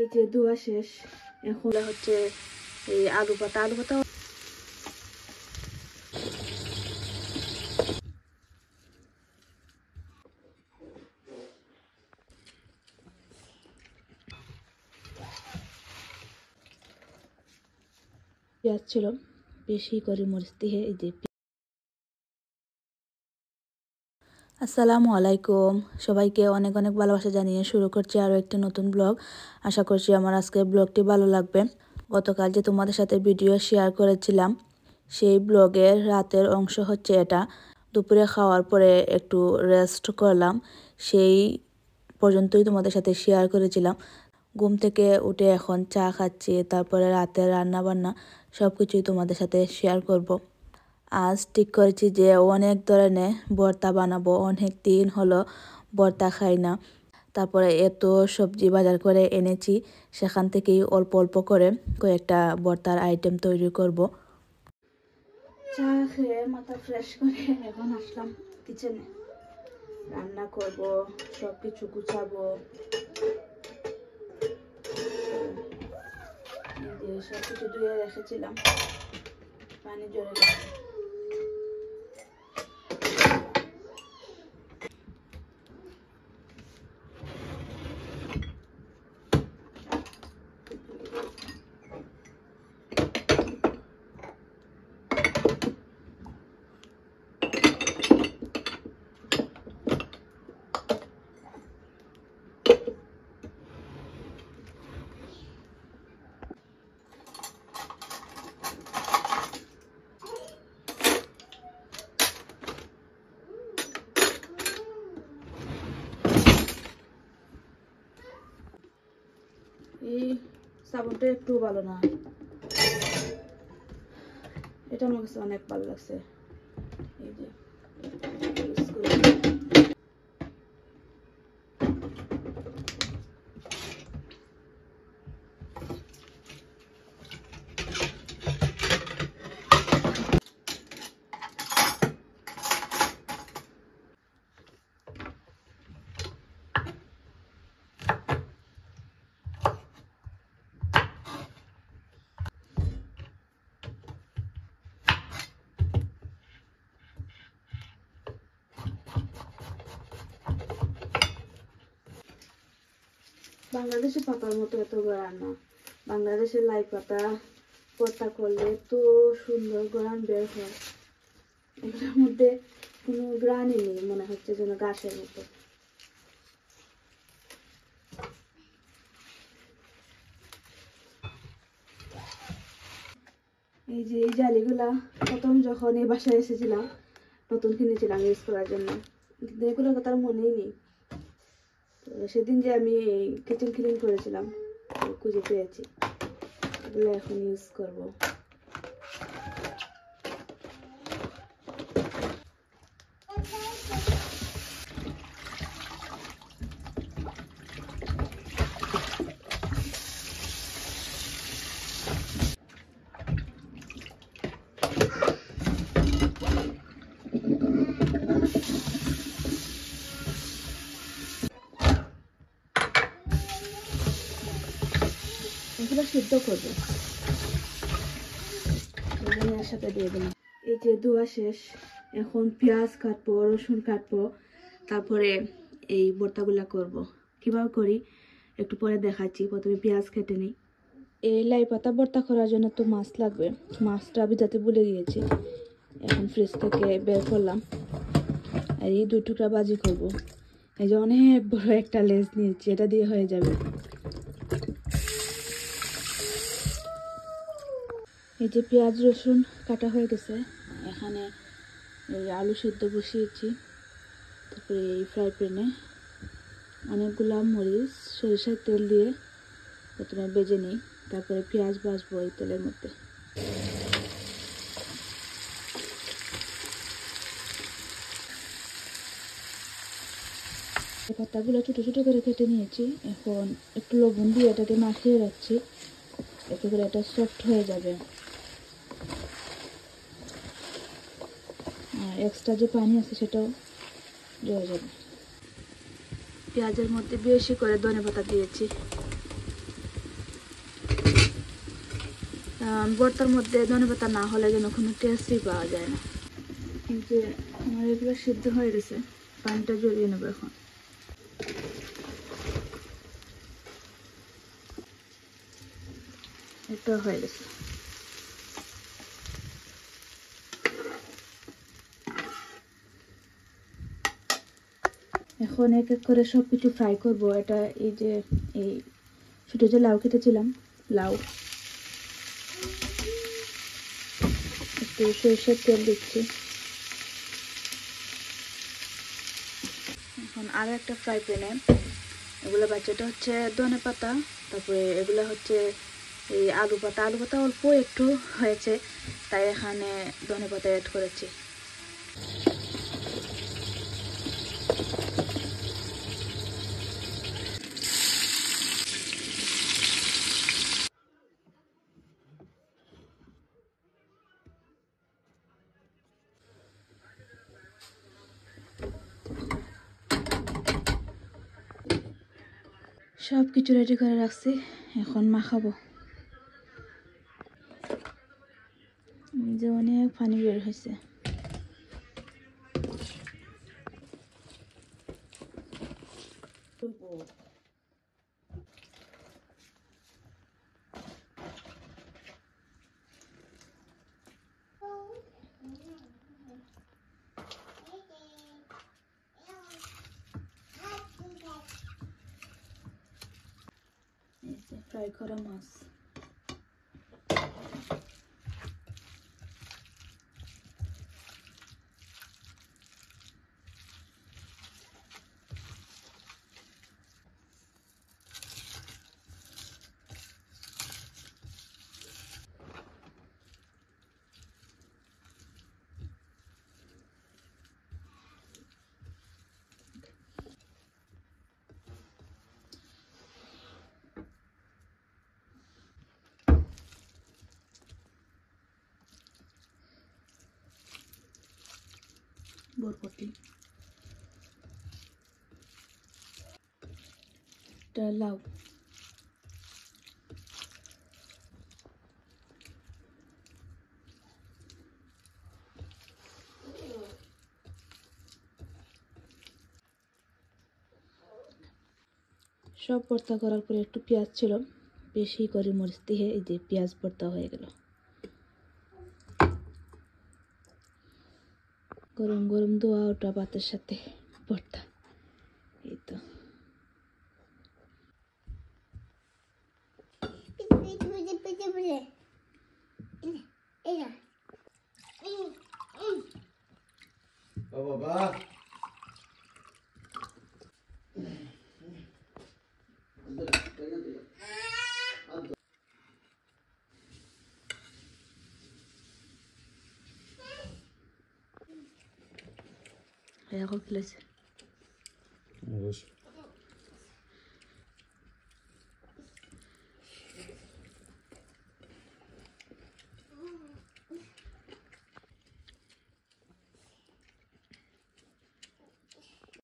এই যে ধোয়া শেষ, এখন হচ্ছে এই আলু পাতা পেঁয়াজ ছিল বেশি করে মরিচ দিয়ে। এই যে আসসালামু আলাইকুম, সবাইকে অনেক অনেক ভালোবাসা জানিয়ে শুরু করছি আরও একটি নতুন ব্লগ। আশা করছি আমার আজকের ব্লগটি ভালো লাগবে। গতকাল যে তোমাদের সাথে ভিডিও শেয়ার করেছিলাম সেই ব্লগের রাতের অংশ হচ্ছে এটা। দুপুরে খাওয়ার পরে একটু রেস্ট করলাম, সেই পর্যন্তই তোমাদের সাথে শেয়ার করেছিলাম। ঘুম থেকে উঠে এখন চা খাচ্ছি, তারপরে রাতের রান্না বান্না সব কিছুই তোমাদের সাথে শেয়ার করব। আজ ঠিক করেছি যে অনেক ধরনের ভর্তা বানাবো, অনেক দিন হলো ভর্তা খাই না। তারপরে এত সবজি বাজার করে এনেছি, সেখান থেকেই অল্প অল্প করে কয়েকটা ভর্তার আইটেম তৈরি করব। চা খেয়ে মাথা ফ্রেশ করে এখন আসলাম কিচেনে, রান্না করব, সব কিছু গুছাবো। সব কিছু ধুয়ে রেখেছিলাম, পানি জড়ে গেছে। এই সাবানটা একটু ভালো না, এটা আমার কাছে অনেক ভালো লাগছে। এই যে বাংলাদেশি পাতার মতো এত গড়ান না। বাংলাদেশের লাই পাতা ভর্তা করলে এত সুন্দর গড়ান বের হয়, এগুলোর মধ্যে কোনো গ্রানই নেই, মনে হচ্ছে যেন ঘাসের মতো। এই যে এই জালিগুলা প্রথম যখন এই বাসায় এসেছিলাম নতুন কিনেছিলাম ইউজ করার জন্য, কিন্তু এগুলোর কথা মনেই নেই। সেদিন যে আমি কিচেন ক্লিন করেছিলাম খুঁজে পেয়েছি, এগুলো এখন ইউজ করব। এগুলো সিদ্ধ করবো, এর সাথে দিয়ে দিলাম। এই যে ধোয়া শেষ, এখন পেঁয়াজ কাটবো, রসুন কাটবো, তারপরে এই ভর্তাগুলা করব। কিভাবে করি একটু পরে দেখাচ্ছি, প্রথমে পেঁয়াজ কেটে নিই। এই লাই পাতা ভর্তা করার জন্য তো মাছ লাগবে, মাছটা ভিজাতে ভুলে গিয়েছি, এখন ফ্রিজ থেকে বের করলাম। আর এই 2 টুকরা ভাজি করব। এই যে অনেক বড় একটা লেজ নিয়েছি, এটা দিয়ে হয়ে যাবে। এই যে পেঁয়াজ রসুন কাটা হয়ে গেছে, এখানে এই আলু সিদ্ধ বসিয়েছি। তারপরে এই ফ্রাই প্যানে অনেকগুলা মরিচ সরিষার তেল দিয়ে প্রথমে ভেজে নিই, তারপরে পেঁয়াজ ভাজবো এই তেলের মধ্যে। পাতাগুলো ছোটো ছোটো করে কেটে নিয়েছি, এখন একটু লবণ দিয়ে এটাকে মাখিয়ে রাখছি, এতে করে এটা সফট হয়ে যাবে। আর এক্সট্রা যে পানি আছে সেটাও জড়ে যাবে। পেঁয়াজের মধ্যে বেশি করে ধনেপাতা দিয়েছি। ভর্তার মধ্যে ধনেপাতা না হলে যেন কোনো টেস্টই পাওয়া যায় না। এই যে আমার এগুলো সিদ্ধ হয়ে গেছে, পানিটা ঝরিয়ে নেবো এখন। এটা হয়ে গেছে। এখন এক এক করে সব কিছু ফ্রাই করবো। এটা এই যে এই ছোটো যে লাউ কেটেছিলাম, লাউ একটু সরষের তেল দিচ্ছি। এখন আরও একটা ফ্রাই প্যানে এগুলো বাচ্চাটা হচ্ছে ধনে পাতা, তারপরে এগুলো হচ্ছে এই আলু পাতা। আলু পাতা অল্প একটু হয়েছে, তাই এখানে ধনে পাতা অ্যাড করেছি। সব কিছু রেডি করে রাখছি, এখন মাখাবো। যে অনেক পানি বের হয়েছে। ফ্রাই করা মাছ। বরবটি, এটা লাউ। সব ভর্তা করার পরে একটু পেঁয়াজ ছিল, বেশি করে মরিচ দিয়ে এই যে পেঁয়াজ ভর্তা হয়ে গেল। গরম গরম দোয়া ওটা ভাতের সাথে ভর্তা, এই তো। বাবা এখন খেলেছে। অবশ্যই